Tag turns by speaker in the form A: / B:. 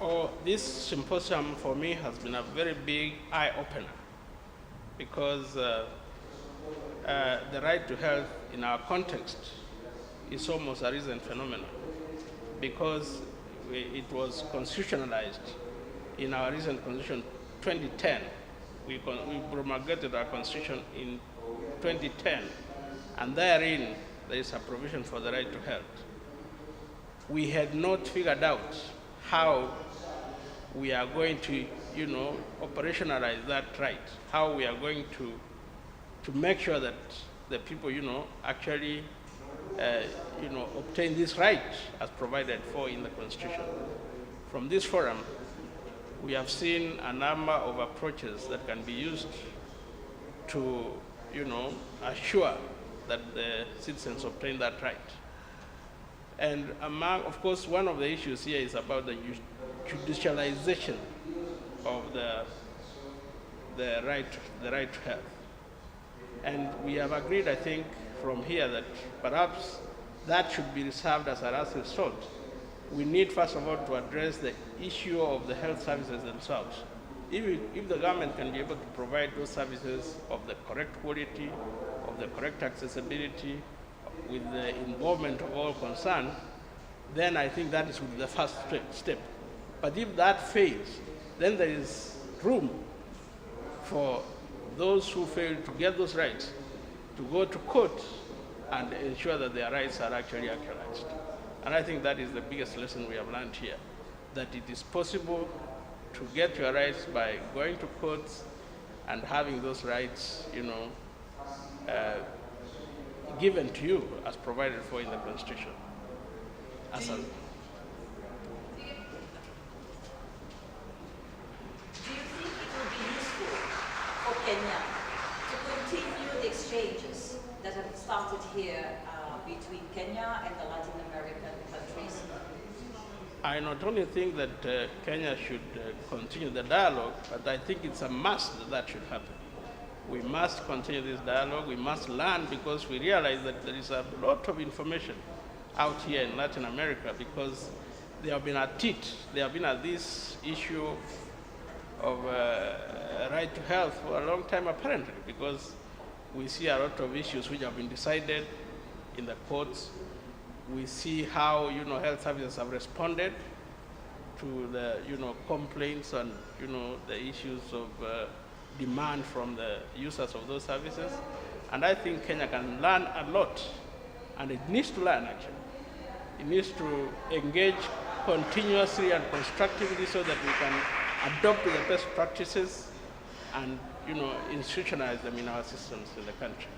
A: Oh, this symposium for me has been a very big eye-opener because the right to health in our context is almost a recent phenomenon because it was constitutionalized in our recent constitution 2010. We promulgated our constitution in 2010, and therein there is a provision for the right to health. We had not figured out how we are going to, operationalize that right, how we are going to make sure that the people, actually, obtain this right as provided for in the Constitution. From this forum, we have seen a number of approaches that can be used to, assure that the citizens obtain that right. And of course, one of the issues here is about the judicialization of the right to health. And we have agreed, I think, from here that perhaps that should be reserved as a last resort. We need, first of all, to address the issue of the health services themselves. If the government can be able to provide those services of the correct quality, of the correct accessibility, with the involvement of all concerned, then I think that is the first step. But if that fails, then there is room for those who fail to get those rights to go to court and ensure that their rights are actually actualized. And I think that is the biggest lesson we have learned here, that it is possible to get your rights by going to courts and having those rights, given to you as provided for in the Constitution.
B: Do you think it would be useful for Kenya to continue the exchanges that have started here between Kenya and the Latin American countries?
A: I not only think that Kenya should continue the dialogue, but I think it's a must that that should happen. We must continue this dialogue. We must learn, because we realize that there is a lot of information out here in Latin America, because they have been at it. They have been at this issue of right to health for a long time, apparently, because we see a lot of issues which have been decided in the courts. We see how, health services have responded to the, complaints and, the issues of demand from the users of those services. And I think Kenya can learn a lot, and it needs to learn, actually. It needs to engage continuously and constructively so that we can adopt the best practices and, institutionalize them in our systems in the country.